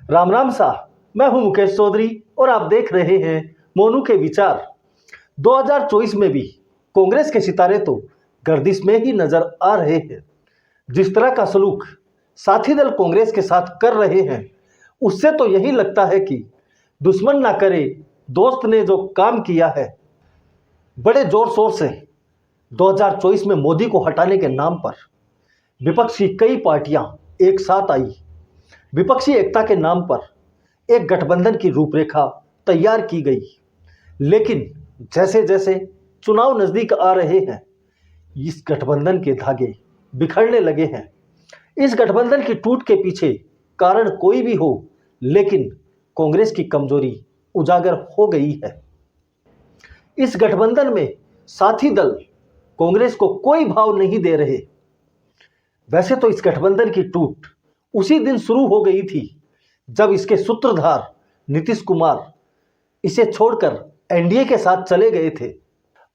राम राम सा। मैं हूं मुकेश चौधरी और आप देख रहे हैं मोनू के विचार। 2024 में भी कांग्रेस के सितारे तो गर्दिश में ही नजर आ रहे हैं। जिस तरह का सलूक साथी दल कांग्रेस के साथ कर रहे हैं, उससे तो यही लगता है कि दुश्मन ना करे दोस्त ने जो काम किया है। बड़े जोर शोर से 2024 में मोदी को हटाने के नाम पर विपक्ष की कई पार्टियां एक साथ आई। विपक्षी एकता के नाम पर एक गठबंधन की रूपरेखा तैयार की गई, लेकिन जैसे जैसे चुनाव नजदीक आ रहे हैं, इस गठबंधन के धागे बिखरने लगे हैं। इस गठबंधन की टूट के पीछे कारण कोई भी हो, लेकिन कांग्रेस की कमजोरी उजागर हो गई है। इस गठबंधन में साथी दल कांग्रेस को कोई भाव नहीं दे रहे। वैसे तो इस गठबंधन की टूट उसी दिन शुरू हो गई थी जब इसके सूत्रधार नीतीश कुमार इसे छोड़कर एनडीए के साथ चले गए थे।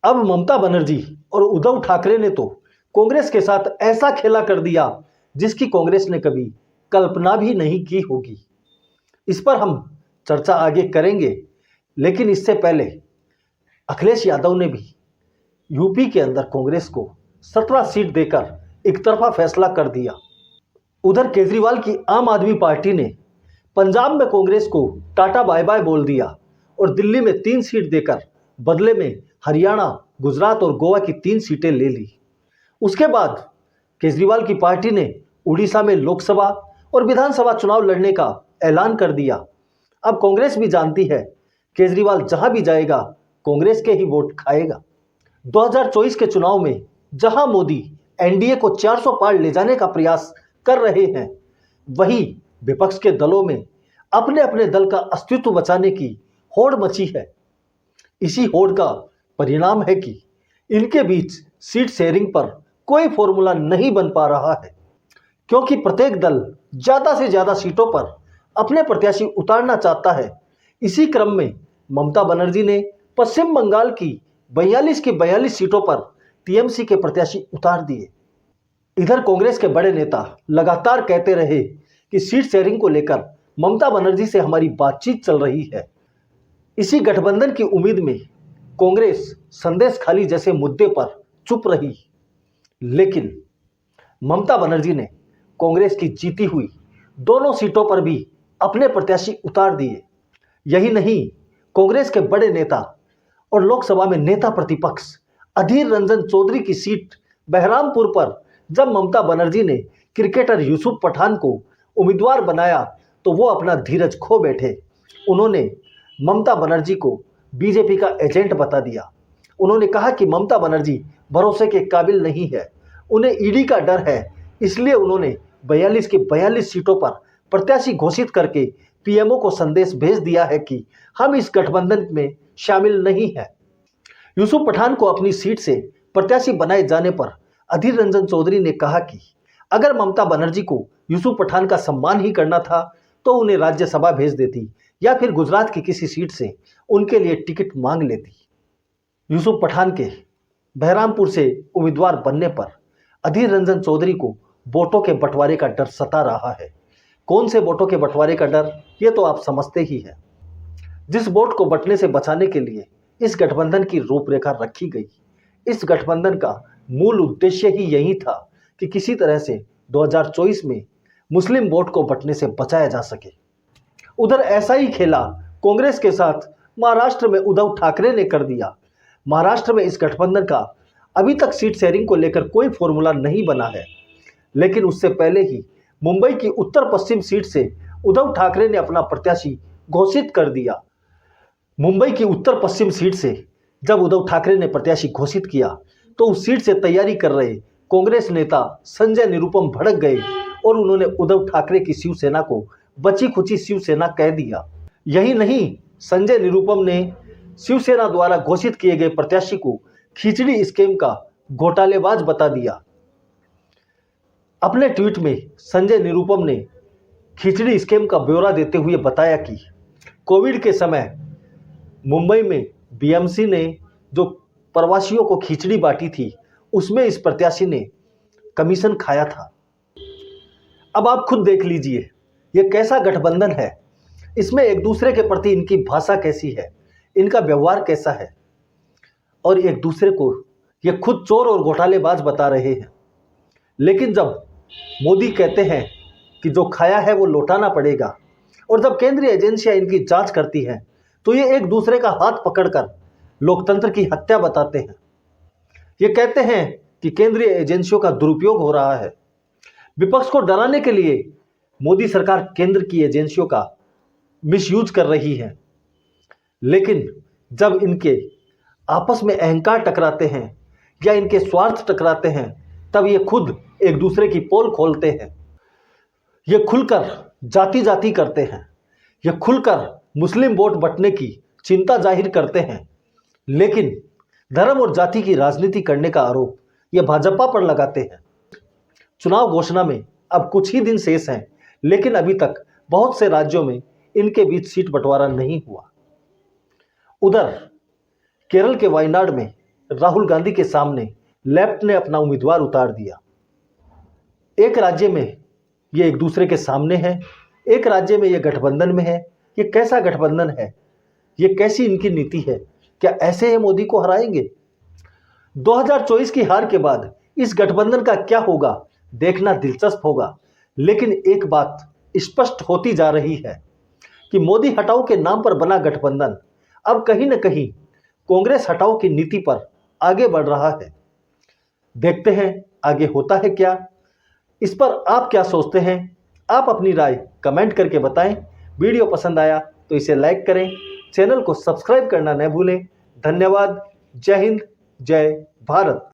अब ममता बनर्जी और उद्धव ठाकरे ने तो कांग्रेस के साथ ऐसा खेला कर दिया जिसकी कांग्रेस ने कभी कल्पना भी नहीं की होगी। इस पर हम चर्चा आगे करेंगे, लेकिन इससे पहले अखिलेश यादव ने भी यूपी के अंदर कांग्रेस को 17 सीट देकर एक तरफा फैसला कर दिया। उधर केजरीवाल की आम आदमी पार्टी ने पंजाब में कांग्रेस को टाटा बाय बाय बोल दिया और दिल्ली में 3 सीट देकर बदले में हरियाणा, गुजरात और गोवा की 3 सीटें ले ली। उसके बाद केजरीवाल की पार्टी ने उड़ीसा में लोकसभा और विधानसभा चुनाव लड़ने का ऐलान कर दिया। अब कांग्रेस भी जानती है केजरीवाल जहां भी जाएगा कांग्रेस के ही वोट खाएगा। 2024 के चुनाव में जहां मोदी एनडीए को 400 पार ले जाने का प्रयास कर रहे हैं, वहीं विपक्ष के दलों में अपने अपने दल का अस्तित्व बचाने की होड़ मची है। इसी होड़ का परिणाम है कि इनके बीच सीट शेयरिंग पर कोई फॉर्मूला नहीं बन पा रहा है, क्योंकि प्रत्येक दल ज्यादा से ज्यादा सीटों पर अपने प्रत्याशी उतारना चाहता है। इसी क्रम में ममता बनर्जी ने पश्चिम बंगाल की 42 की 42 सीटों पर टीएमसी के प्रत्याशी उतार दिए। इधर कांग्रेस के बड़े नेता लगातार कहते रहे कि सीट शेयरिंग को लेकर ममता बनर्जी से हमारी बातचीत चल रही है। इसी गठबंधन की उम्मीद में कांग्रेस संदेश खाली जैसे मुद्दे पर चुप रही, लेकिन ममता बनर्जी ने कांग्रेस की जीती हुई दोनों सीटों पर भी अपने प्रत्याशी उतार दिए। यही नहीं, कांग्रेस के बड़े नेता और लोकसभा में नेता प्रतिपक्ष अधीर रंजन चौधरी की सीट बहरामपुर पर जब ममता बनर्जी ने क्रिकेटर यूसुफ पठान को उम्मीदवार बनाया तो वो अपना धीरज खो बैठे। उन्होंने ममता बनर्जी को बीजेपी का एजेंट बता दिया। उन्होंने कहा कि ममता बनर्जी भरोसे के काबिल नहीं है, उन्हें ईडी का डर है, इसलिए उन्होंने 42 की 42 सीटों पर प्रत्याशी घोषित करके पीएमओ को संदेश भेज दिया है कि हम इस गठबंधन में शामिल नहीं है। यूसुफ पठान को अपनी सीट से प्रत्याशी बनाए जाने पर अधीर रंजन चौधरी ने कहा कि अगर ममता बनर्जी को यूसुफ पठान का सम्मान ही करना था तो उन्हें राज्यसभा भेज देती या फिर गुजरात की किसी सीट से उनके लिए टिकट मांग लेती। यूसुफ पठान के बहरामपुर से उम्मीदवार बनने पर अधीर रंजन चौधरी को वोटों के बंटवारे का डर सता रहा है। कौन से वोटों के बंटवारे का डर, ये तो आप समझते ही हैं। जिस वोट को बंटने से बचाने के लिए इस गठबंधन की रूपरेखा रखी गई, इस गठबंधन का मूल उद्देश्य ही यही था कि किसी तरह से 2024 में मुस्लिम वोट को बंटने से बचाया जा सके। उधर ऐसा ही खेला कांग्रेस के साथ महाराष्ट्र में उद्धव ठाकरे ने कर दिया। महाराष्ट्र में इस गठबंधन का अभी तक सीट शेयरिंग को लेकर कोई फॉर्मूला नहीं बना है, लेकिन उससे पहले ही मुंबई की उत्तर पश्चिम सीट से उद्धव ठाकरे ने अपना प्रत्याशी घोषित कर दिया। मुंबई की उत्तर पश्चिम सीट से जब उद्धव ठाकरे ने प्रत्याशी घोषित किया तो उस सीट से तैयारी कर रहे कांग्रेस नेता संजय निरुपम भड़क गए और उन्होंने उद्धव ठाकरे की शिवसेना को बची खुची शिवसेना कह दिया। यही नहीं, संजय निरुपम ने शिवसेना द्वारा घोषित किए गए प्रत्याशी को खिचड़ी स्कीम का घोटालेबाज बता दिया। अपने ट्वीट में संजय निरुपम ने खिचड़ी स्कीम का ब्यौरा देते हुए बताया कि कोविड के समय मुंबई में बीएमसी ने जो प्रवासियों को खिचड़ी बांटी थी, उसमें इस प्रत्याशी ने कमीशन खाया था। अब आप खुद देख लीजिए ये कैसा गठबंधन है इसमें एक दूसरे के प्रति इनकी भाषा कैसी है, इनका व्यवहार कैसा है, और एक दूसरे को ये खुद चोर और घोटालेबाज बता रहे हैं। लेकिन जब मोदी कहते हैं कि जो खाया है वो लौटाना पड़ेगा, और जब केंद्रीय एजेंसियां इनकी जांच करती हैं, तो ये एक दूसरे का हाथ पकड़कर लोकतंत्र की हत्या बताते हैं। ये कहते हैं कि केंद्रीय एजेंसियों का दुरुपयोग हो रहा है। विपक्ष को डराने के लिए मोदी सरकार केंद्र की एजेंसियों का मिसयूज कर रही है। लेकिन जब इनके आपस में अहंकार टकराते हैं या इनके स्वार्थ टकराते हैं, तब ये खुद एक दूसरे की पोल खोलते हैं। ये खुलकर जाति जाति करते हैं, ये खुलकर मुस्लिम वोट बंटने की चिंता जाहिर करते हैं। लेकिन धर्म और जाति की राजनीति करने का आरोप ये भाजपा पर लगाते हैं। चुनाव घोषणा में अब कुछ ही दिन शेष हैं, लेकिन अभी तक बहुत से राज्यों में इनके बीच सीट बंटवारा नहीं हुआ। उधर केरल के वायनाड में राहुल गांधी के सामने लेफ्ट ने अपना उम्मीदवार उतार दिया। एक राज्य में ये एक दूसरे के सामने है, एक राज्य में ये गठबंधन में है। ये कैसा गठबंधन है, ये कैसी इनकी नीति है? क्या ऐसे ये मोदी को हराएंगे? 2024 की हार के बाद इस गठबंधन का क्या होगा, देखना दिलचस्प होगा। लेकिन एक बात स्पष्ट होती जा रही है कि मोदी हटाओ के नाम पर बना गठबंधन अब कहीं न कहीं कांग्रेस हटाओ की नीति पर आगे बढ़ रहा है। देखते हैं आगे होता है क्या। इस पर आप क्या सोचते हैं? आप अपनी राय कमेंट करके बताएं। वीडियो पसंद आया तो इसे लाइक करें, चैनल को सब्सक्राइब करना न भूलें। धन्यवाद। जय हिंद, जय भारत।